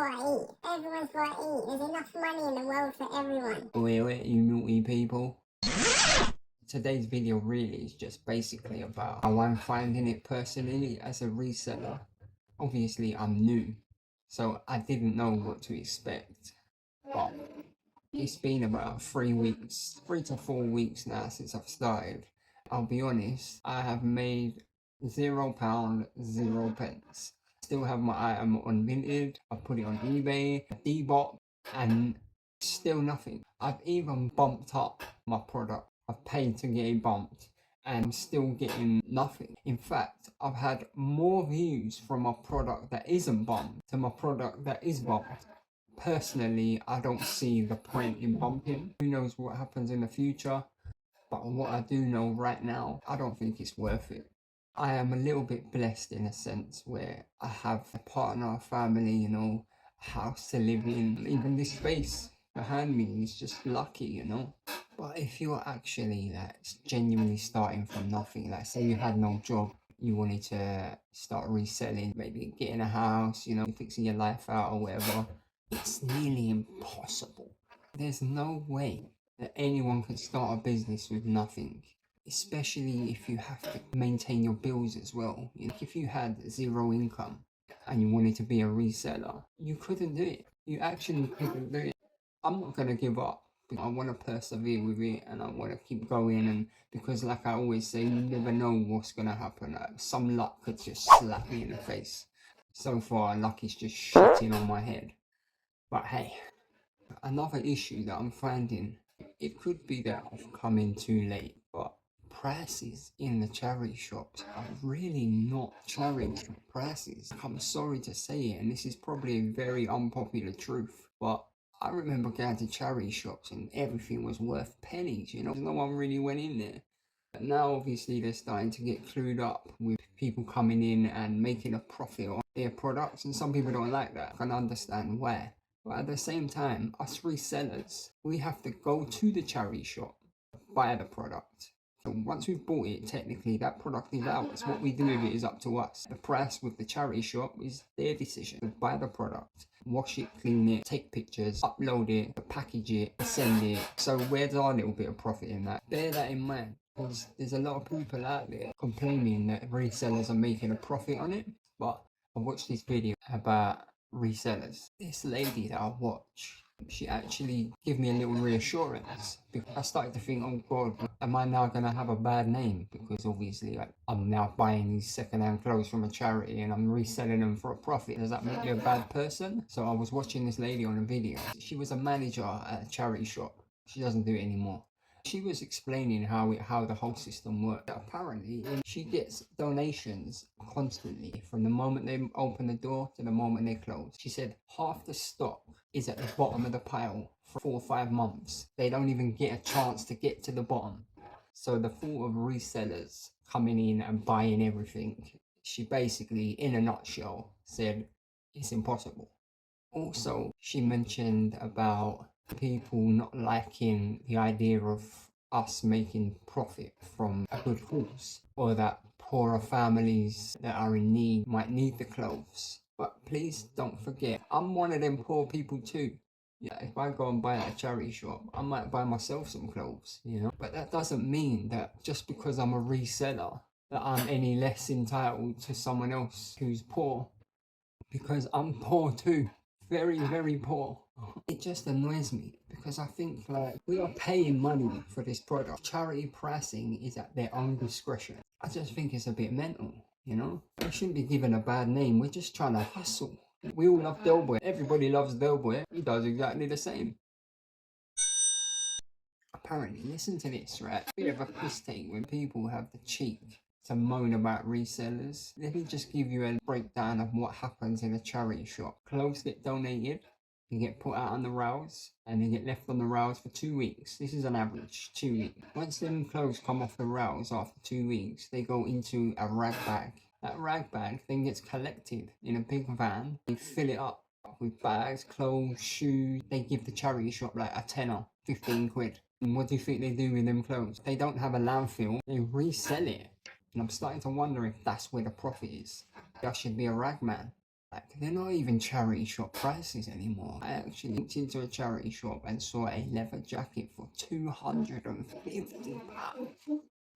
gotta eat. Everyone's gotta eat. There's enough money in the world for everyone. Wait, you naughty people. Today's video really is just basically about how I'm finding it personally as a reseller. Obviously, I'm new, so I didn't know what to expect. But it's been about 3 to 4 weeks now since I've started. I'll be honest, I have made £0, 0 pence. Still have my item on Vinted, I put it on eBay, Dbot, and still nothing. I've even bumped up my product. I've paid to get it bumped and I'm still getting nothing. In fact, I've had more views from my product that isn't bumped to my product that is bumped. Personally, I don't see the point in bumping. Who knows what happens in the future? But what I do know right now, I don't think it's worth it. I am a little bit blessed in a sense where I have a partner, a family, a house to live in. Even this space behind me is just lucky. But if you're actually genuinely starting from nothing, like say you had no job, you wanted to start reselling, maybe getting a house, fixing your life out or whatever, it's nearly impossible. There's no way that anyone can start a business with nothing, especially if you have to maintain your bills as well. If you had zero income and you wanted to be a reseller, you couldn't do it. You actually couldn't do it. I'm not going to give up. I want to persevere with it and I want to keep going, and because like I always say, you never know what's going to happen. Some luck could just slap me in the face. So far, luck is just shitting on my head. But hey, another issue that I'm finding, it could be that I've come in too late, but prices in the charity shops are really not charity prices. I'm sorry to say it, and this is probably a very unpopular truth, but I remember going to charity shops and everything was worth pennies, no one really went in there. But now obviously they're starting to get clued up with people coming in and making a profit on their products, and some people don't like that. I can understand why. But at the same time, us resellers, we have to go to the charity shop, buy the product. So once we've bought it, technically that product is ours. What we do with it is up to us. The price with the charity shop is their decision. We buy the product, wash it, clean it, take pictures, upload it, package it, send it. So where's our little bit of profit in that? Bear that in mind, because there's a lot of people out there complaining that resellers are making a profit on it. But I watched this video about resellers. This lady that I watch, she actually gave me a little reassurance, because I started to think, oh God, am I now going to have a bad name? Because obviously I'm now buying these second-hand clothes from a charity and I'm reselling them for a profit. Does that make me a bad person? So I was watching this lady on a video. She was a manager at a charity shop. She doesn't do it anymore. She was explaining how the whole system works. Apparently, she gets donations constantly from the moment they open the door to the moment they close. She said half the stock is at the bottom of the pile for 4 or 5 months. They don't even get a chance to get to the bottom. So the thought of resellers coming in and buying everything, she basically, in a nutshell, said it's impossible. Also, she mentioned about people not liking the idea of us making profit from a good cause, or that poorer families that are in need might need the clothes. But please don't forget, I'm one of them poor people too. Yeah, if I go and buy at a charity shop, I might buy myself some clothes, But that doesn't mean that just because I'm a reseller, that I'm any less entitled to someone else who's poor. Because I'm poor too. Very, very poor. It just annoys me because I think we are paying money for this product. Charity pricing is at their own discretion. I just think it's a bit mental, We shouldn't be given a bad name. We're just trying to hustle. We all love Del Boy. Everybody loves Del Boy. He does exactly the same. Apparently, listen to this, right? Bit of a piss take when people have the cheek to moan about resellers. Let me just give you a breakdown of what happens in a charity shop. Clothes get donated, they get put out on the rails, and they get left on the rails for 2 weeks. This is an average, 2 weeks. Once them clothes come off the rails after 2 weeks, they go into a rag bag. That rag bag then gets collected in a big van. They fill it up with bags, clothes, shoes. They give the charity shop like a tenner, 15 quid. And what do you think they do with them clothes? They don't have a landfill, they resell it. And I'm starting to wonder if that's where the profit is. I should be a rag man. Like, they're not even charity shop prices anymore. I actually looked into a charity shop and saw a leather jacket for £250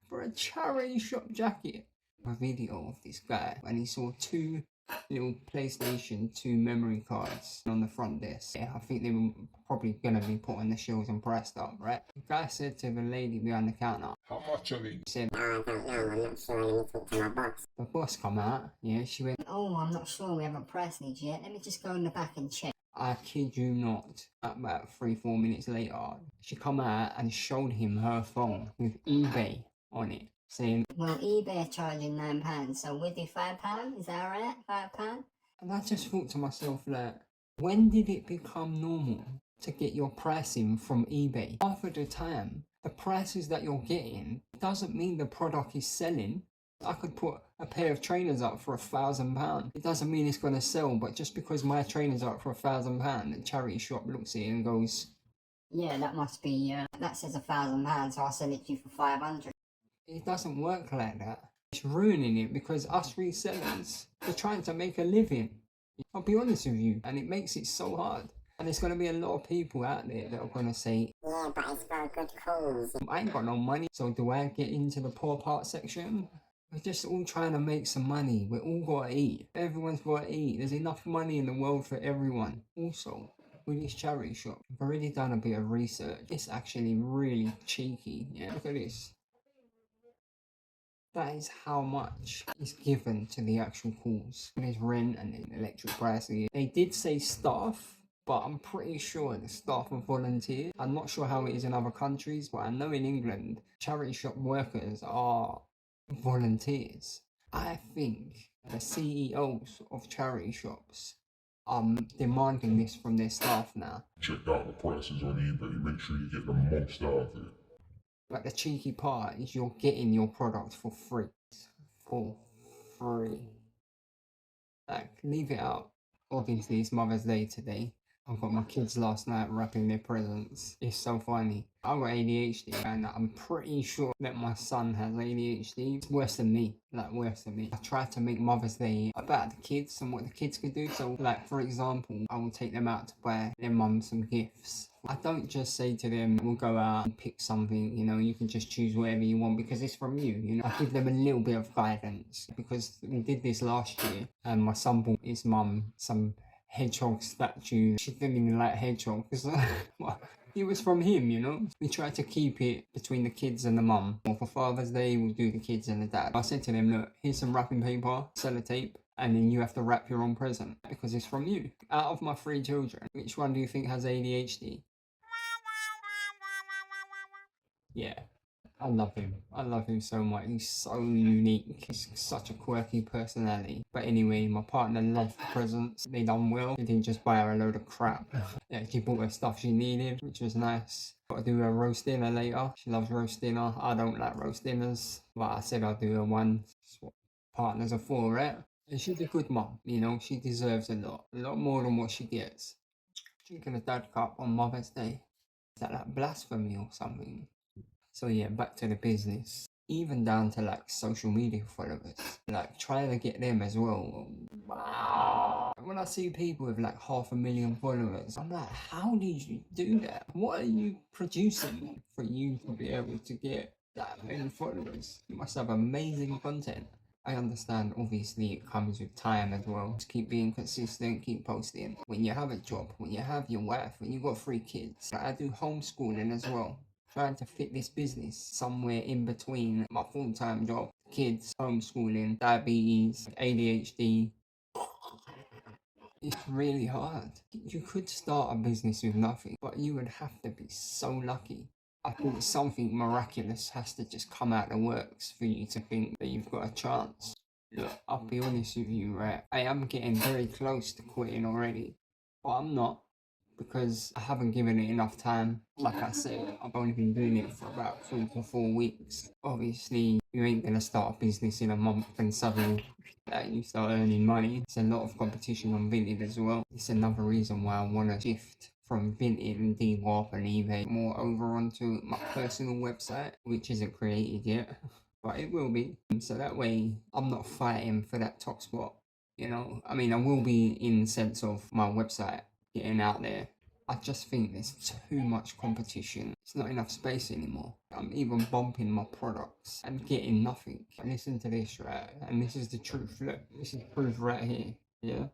for a charity shop jacket. A video of this guy and he saw two little PlayStation 2 memory cards on the front desk. Yeah, I think they were probably gonna be put on the shelves and priced up, right? The guy said to the lady behind the counter, "How much are these?" He said, "No, I don't know, I'm not sure, let me talk to my boss." the boss come out, yeah, she went, "Oh, I'm not sure, we haven't priced these yet. Let me just go in the back and check." I kid you not, about 3-4 minutes later, she come out and showed him her phone with eBay on it, saying, "Well, eBay are charging £9, so we'll do £5, is that alright? £5? and I just thought to myself, like, when did it become normal to get your pricing from eBay? Half of the time, the prices that you're getting doesn't mean the product is selling. I could put a pair of trainers up for £1,000. It doesn't mean it's going to sell, but just because my trainers are up for £1,000, the charity shop looks at it and goes, "Yeah, that must be, that says £1,000, so I'll sell it to you for 500. it doesn't work like that. It's ruining it because us resellers are trying to make a living. I'll be honest with you, and it makes it so hard. And there's going to be a lot of people out there that are going to say, "Yeah, but it's for a good cause." I ain't got no money, so do I get into the poor part section? We're just all trying to make some money. We all got to eat. Everyone's got to eat. There's enough money in the world for everyone. Also, with this charity shop, I've already done a bit of research. It's actually really cheeky. Yeah, look at this. That is how much is given to the actual cause. There's rent and then electric prices. They did say staff, but I'm pretty sure the staff are volunteers. I'm not sure how it is in other countries, but I know in England, charity shop workers are volunteers. I think the CEOs of charity shops are demanding this from their staff now. Check out the prices on eBay, make sure you get the most out of it. But the cheeky part is you're getting your product for free. For free. Like, leave it out. Obviously, it's Mother's Day today. I got my kids last night wrapping their presents. It's so funny. I've got ADHD and I'm pretty sure that my son has ADHD. It's worse than me. Like, worse than me. I tried to make Mother's Day about the kids and what the kids could do. So, like, for example, I will take them out to buy their mum some gifts. I don't just say to them, we'll go out and pick something, you know, you can just choose whatever you want because it's from you, you know. I give them a little bit of guidance because we did this last year and my son bought his mum some hedgehog statue. She didn't even like hedgehog because it was from him, you know. We tried to keep it between the kids and the mum. Or for Father's Day, we'll do the kids and the dad. I said to them, look, here's some wrapping paper, sellotape, and then you have to wrap your own present because it's from you. Out of my 3 children, which one do you think has ADHD? Yeah, I love him. I love him so much. He's so unique. He's such a quirky personality. But anyway, my partner loved the presents. They done well. They didn't just buy her a load of crap. Yeah, she bought her stuff she needed, which was nice. Got to do her roast dinner later. She loves roast dinner. I don't like roast dinners, but I said I'll do her one. That's what partners are for, right? And she's a good mom, you know. She deserves a lot more than what she gets. Drinking a dad cup on Mother's Day. Is that like blasphemy or something? So yeah, back to the business. Even down to like social media followers. Like trying to get them as well. Wow. When I see people with like 500,000 followers, I'm like, how did you do that? What are you producing for you to be able to get that many followers? You must have amazing content. I understand obviously it comes with time as well. Just keep being consistent, keep posting. When you have a job, when you have your wife, when you got 3 kids. Like I do homeschooling as well. Trying to fit this business somewhere in between my full-time job, kids, homeschooling, diabetes, ADHD. It's really hard. You could start a business with nothing, but you would have to be so lucky. I think something miraculous has to just come out the works for you to think that you've got a chance. Look, I'll be honest with you, right? I am getting very close to quitting already, but I'm not because I haven't given it enough time. Like I said, I've only been doing it for about 3 to 4 weeks. Obviously, you ain't gonna start a business in a month and suddenly you start earning money. There's a lot of competition on Vinted as well. It's another reason why I want to shift from Vinted and Depop and eBay more over onto my personal website, which isn't created yet, but it will be. So that way I'm not fighting for that top spot. You know, I mean, I will be in the sense of my website getting out there. I just think there's too much competition. It's not enough space anymore. I'm even bumping my products and getting nothing. Listen to this, right? And this is the truth. Look, this is proof right here. Yeah.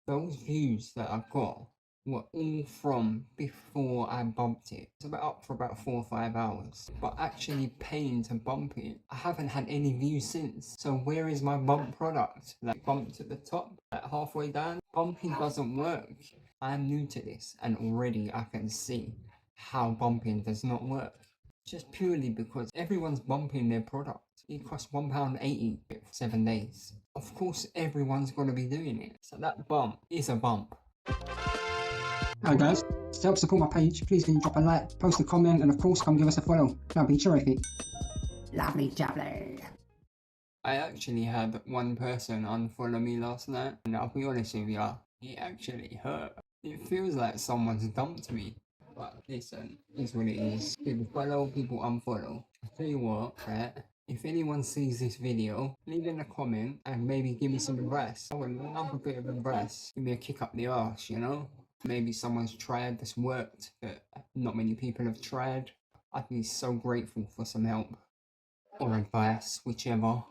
Those views that I got were all from before I bumped it. It's about up for about 4 or 5 hours. But actually paying to bump it, I haven't had any views since. So where is my bump product? Like bumped at the top, like halfway down? Bumping doesn't work. I'm new to this and already I can see how bumping does not work. Just purely because everyone's bumping their product. It costs £1.80 for 7 days. Of course everyone's going to be doing it. So that bump is a bump. Hi guys, to help support my page, please can you drop a like, post a comment, and of course come give us a follow. That'd be terrific. Lovely jubbly. I actually had one person unfollow me last night, and I'll be honest with you, it actually hurt. It feels like someone's dumped me. But listen, it's what it is. People follow, people unfollow. I'll tell you what, right? If anyone sees this video, leave in a comment and maybe give me some advice. I would love a bit of advice. Give me a kick up the arse, you know? Maybe someone's tried this worked that not many people have tried. I'd be so grateful for some help or advice, whichever.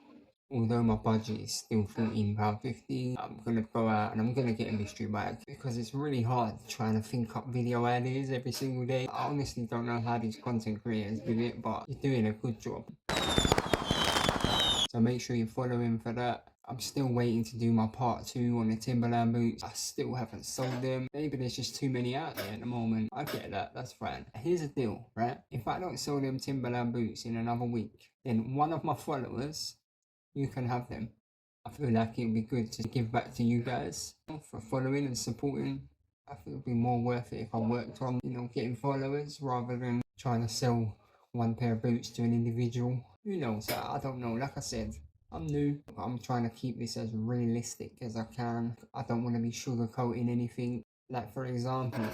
Although my budget is still £14.50, I'm gonna go out and I'm gonna get a mystery bag because it's really hard trying to think up video ideas every single day. I honestly don't know how these content creators do it, but you're doing a good job. So make sure you follow him for that. I'm still waiting to do my part 2 on the Timberland boots. I still haven't sold them. Maybe there's just too many out there at the moment. I get that, that's fine. Here's the deal, right? If I don't sell them Timberland boots in another week, then one of my followers, you can have them. I feel like it would be good to give back to you guys for following and supporting. I feel it would be more worth it if I worked on, you know, getting followers rather than trying to sell one pair of boots to an individual. Who knows? I don't know. Like I said, I'm new. I'm trying to keep this as realistic as I can. I don't want to be sugarcoating anything. Like, for example,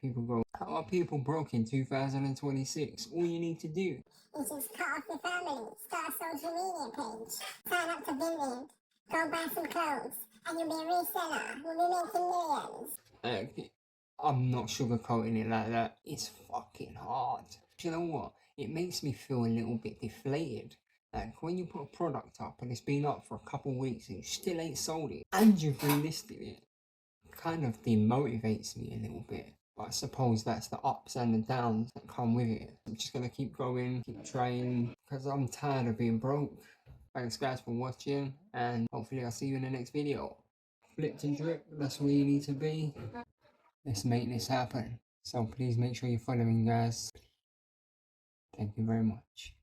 people go, how are people broke in 2026? All you need to do You just cut off your family, start a social media page, sign up to Vinted, go buy some clothes, and you'll be a reseller. We'll be making millions. I'm not sugarcoating it like that. It's fucking hard. Do you know what? It makes me feel a little bit deflated. Like when you put a product up and it's been up for a couple of weeks and you still ain't sold it and you've relisted it, kind of demotivates me a little bit. But I suppose that's the ups and the downs that come with it. I'm just gonna keep going, keep trying, because I'm tired of being broke. Thanks guys for watching, and hopefully I'll see you in the next video. Flip to drip, that's where you need to be. Let's make this happen. So please make sure you're following, guys. Thank you very much.